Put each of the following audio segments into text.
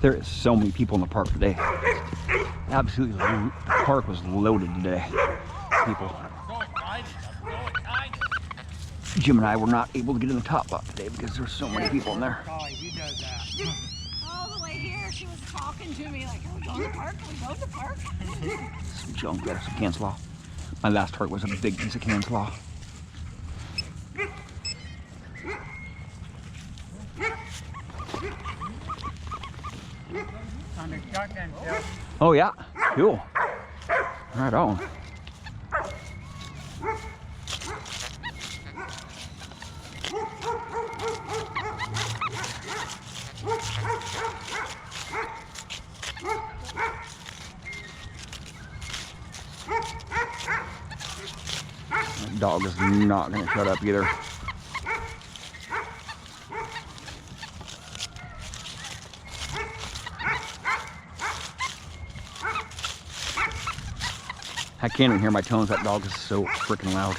There is so many people in the park today. Absolutely, the park was loaded today. People. Jim and I were not able to get in the top lot today because there's so many people in there. He does that. All the way here, she was talking to me like, "Are we going to the park? Are we going to the park?" Some junk there, some can slaw. My last target was a big piece of can slaw. On the shotgun shell. Oh yeah, cool. Right on. That dog is not going to shut up either. I can't even hear my tones. That dog is so freaking loud.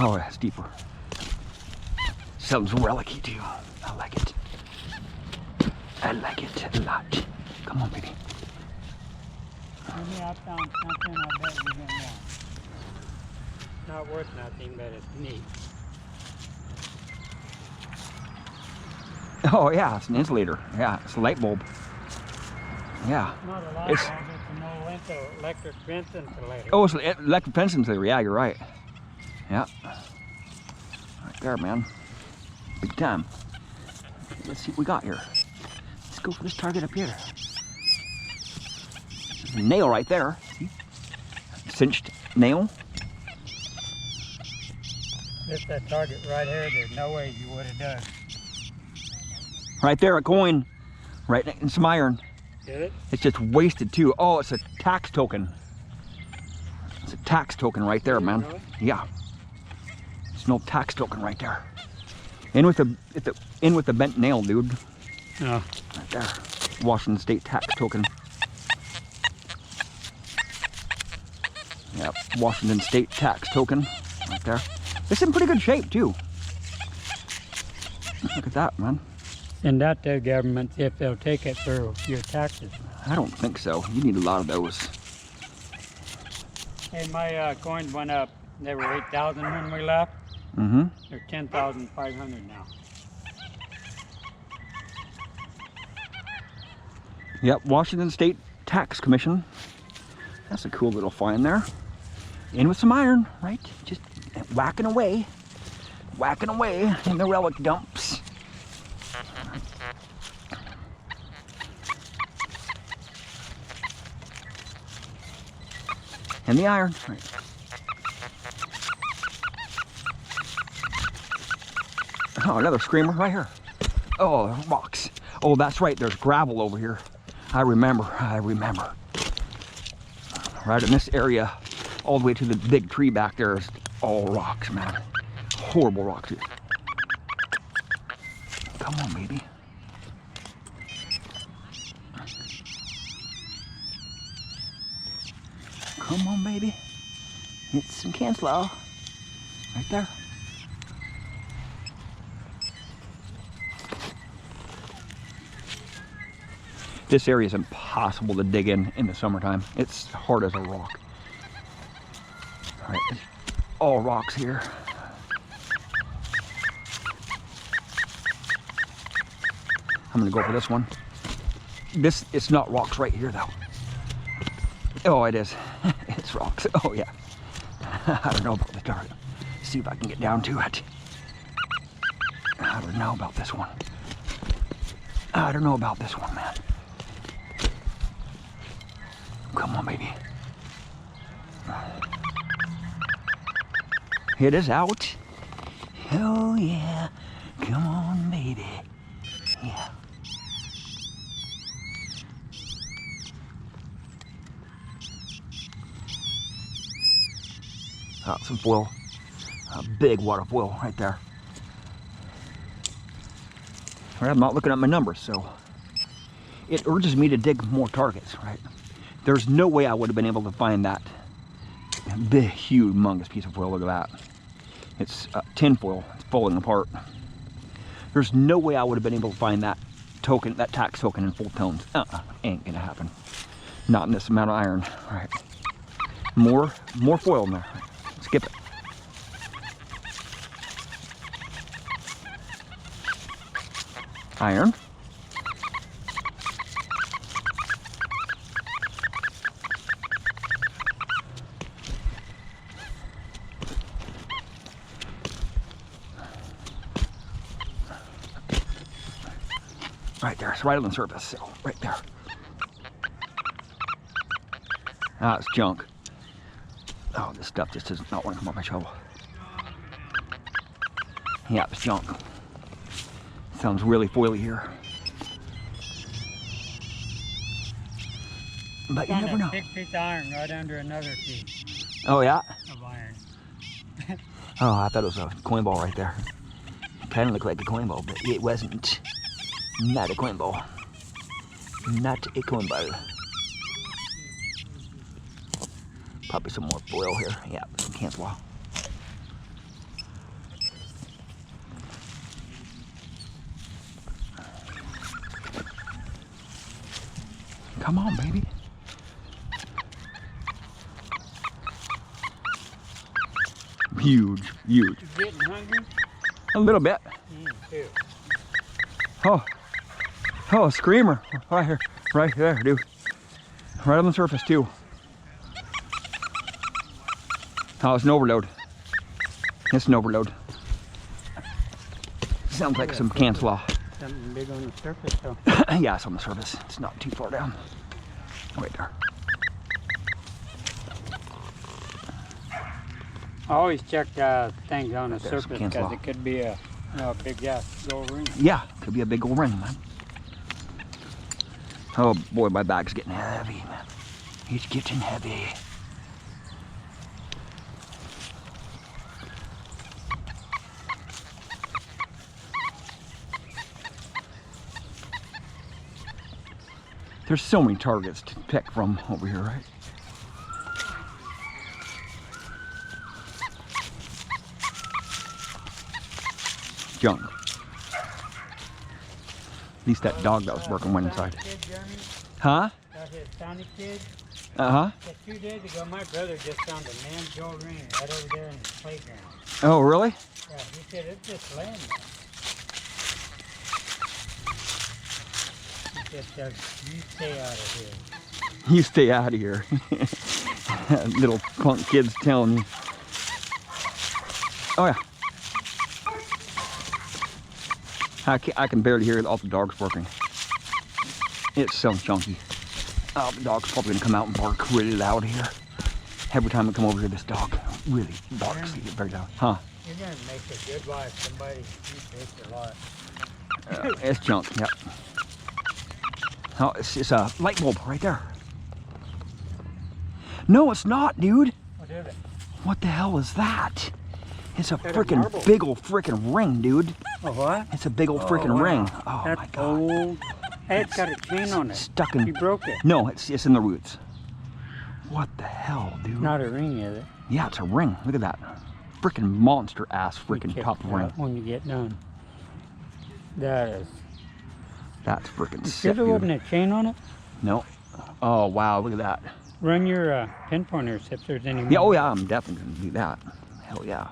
Oh, that's deeper. Sounds relic-y too. I like it. I like it a lot. Come on, baby. Maybe I found something I bet you didn't want. Not worth nothing, but it's neat. Oh yeah, it's an insulator. Yeah, it's a light bulb. Yeah. Not a lot, It's- it's an electric fence insulator. Oh, it's an electric fence insulator. Yeah, you're right. Yeah. Right there, man. Big time. Okay, let's see what we got here. Let's go for this target up here. There's a nail right there. See? Cinched nail. Just that target right here, there's no way you would have done. Right there, a coin. Right in some iron. Did it? It's just wasted too. Oh, it's a tax token. It's a tax token right there, man. Really? Yeah. It's an old tax token right there. In with the bent nail, dude. No. Right there. Washington State tax token. Yep, Washington State tax token. Right there. It's in pretty good shape too. Look at that, man. Send that to the government if they'll take it through your taxes. I don't think so. You need a lot of those. Hey, my coins went up. They were 8,000 when we left. Mm-hmm. They're 10,500 now. Yep, Washington State Tax Commission. That's a cool little find there. In with some iron, right? Just whacking away in the relic dumps. And the iron. Right. Oh, another screamer right here. Oh, rocks. Oh, that's right. There's gravel over here. I remember. Right in this area, all the way to the big tree back there is all rocks, man. Horrible rocks. Come on, baby. Come on, baby. It's some can slaw. Right there. This area is impossible to dig in the summertime. It's hard as a rock. All right, it's all rocks here. I'm gonna go for this one. It's not rocks right here though. Oh, it is. It's rocks. Oh yeah. I don't know about the target. See if I can get down to it. I don't know about this one. I don't know about this one, man. Come on, baby. It is out. Oh yeah. Come on, baby. Yeah. Some foil. A big wad of foil right there. Right, I'm not looking at my numbers, so it urges me to dig more targets, right? There's no way I would have been able to find that big, humongous piece of foil. Look at that. It's tin foil. It's falling apart. There's no way I would have been able to find that token, that tax token in full tones. Ain't gonna happen. Not in this amount of iron. All right. More foil in there. Skip it. Iron. Right there, it's right on the surface, so right there. It's junk. Oh, this stuff just does not want to come off my shovel. Yeah, it's junk. Sounds really foily here. But you never know. Big piece of iron right under another piece Oh yeah? of iron. Oh, I thought it was a coin ball right there. Kind of looked like a coin ball, but it wasn't. Not a coin ball. Not a coin ball. Probably some more foil here. Yeah, some cancel off. Come on, baby. Huge, huge. You getting hungry? A little bit. Too. Oh, a screamer. Right here. Right there, dude. Right on the surface, too. Oh, it's an overload. It's an overload. Sounds like some cancel off. Something big on the surface, though. Yeah, it's on the surface. It's not too far down. Right there. I always check things on the There's some surface cancel because off. it could be a big gold ring. Yeah, could be a big old ring, man. Oh boy, my bag's getting heavy, man. It's getting heavy. There's so many targets to pick from over here, right? Junk. At least that dog that was working went inside. Huh? That Hispanic kid. Uh-huh. 2 days ago, my brother just found a man's gold ring right over there in the playground. Oh, really? Yeah, he said it's just laying there. He said, Doug, you stay out of here. You stay out of here. Little punk kids telling you. Oh, yeah. I can barely hear all the dogs barking. It's so chunky. Oh, the dog's probably gonna come out and bark really loud here. Every time I come over here, this dog really barks. He gets very loud. Huh? You're gonna make a good wife. Somebody you take a lot. It's junk, yep. Oh, it's a light bulb right there. No, it's not, dude. What is it? What the hell is that? It's a Got a freaking marble. big old freaking ring, dude. Oh, what? It's a big old freaking ring. Oh That's my god. old. Hey, it's got a chain on it. Stuck in. You broke it. No, it's in the roots. What the hell, dude? It's not a ring, is it? Yeah, it's a ring. Look at that. Freaking monster ass freaking Check top it ring. out when you get done. That is. That's freaking You sick, sure there dude. wasn't a chain on it? No. Oh wow, look at that. Run your pin pointers if there's any more. Yeah, oh yeah, I'm definitely gonna do that. Hell yeah.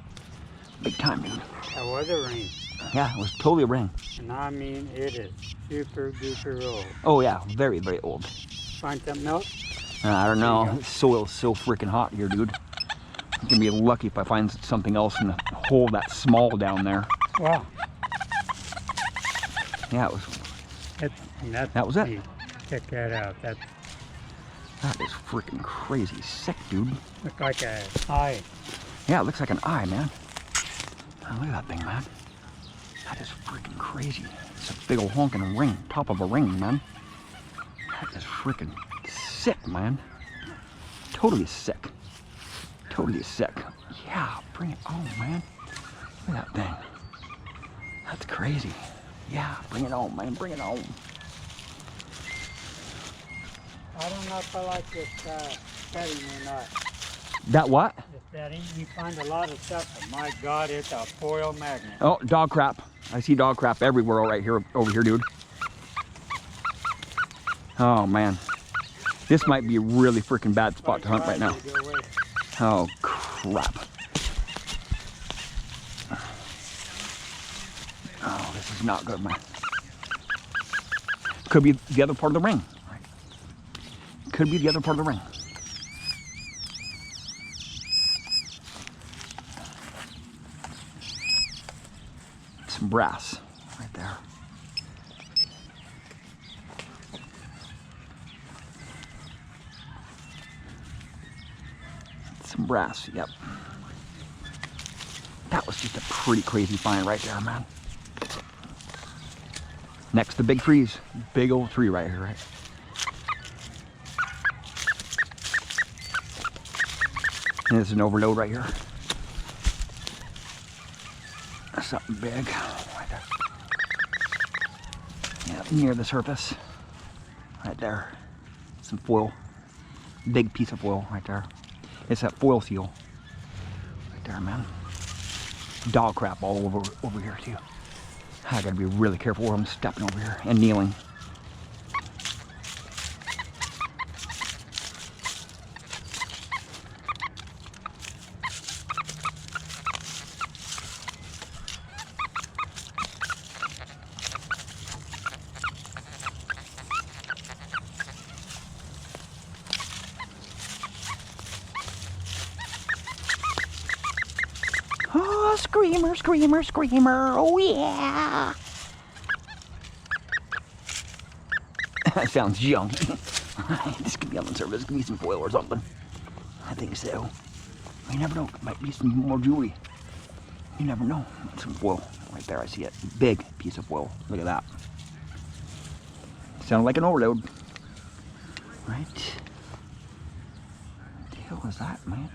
Big time, dude. That was a ring. Yeah, it was totally a ring. And I mean, it is super duper old. Oh yeah, very, very old. Find something else? I don't know. The soil's so freaking hot here, dude. I'm gonna be lucky if I find something else in the hole that small down there. Wow. Yeah, it was. That was it. neat. Check that out. That That is freaking crazy sick, dude. looks like an eye. Yeah, it looks like an eye, man. Oh, look at that thing, man. That is freaking crazy. It's a big old honking ring, top of a ring, man. That is freaking sick, man. Totally sick. Totally sick. Yeah, bring it on, man. Look at that thing. That's crazy. Yeah, bring it on, man. Bring it on. I don't know if I like this setting or not. That what? This setting, you find a lot of stuff, but my God, it's a foil magnet. Oh, dog crap. I see dog crap everywhere right here, over here, dude. Oh, man. This might be a really freaking bad spot to hunt right now. Oh, crap. Oh, this is not good, man. Could be the other part of the ring. Could be the other part of the ring. Some brass right there. Some brass, yep. That was just a pretty crazy find right there, man. Next to big trees. Big old tree right here, right? And there's an overload right here. That's something big right there. Yeah, near the surface. Right there. Some foil. Big piece of foil right there. It's that foil seal. Right there, man. Dog crap all over here too. I gotta be really careful where I'm stepping over here and kneeling. Oh, screamer, screamer, screamer. Oh, yeah. That sounds junky. This could be on the surface. Could be some foil or something. I think so. You never know. It might be some more jewelry. You never know. Some foil. Right there, I see it. Big piece of foil. Look at that. Sounded like an overload. Right? What the hell is that, man?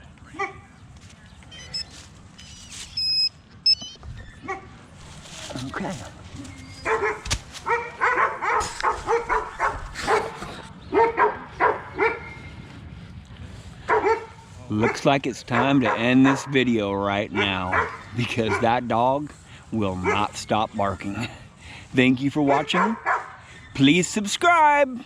Okay. Looks like it's time to end this video right now because that dog will not stop barking. Thank you for watching. Please subscribe.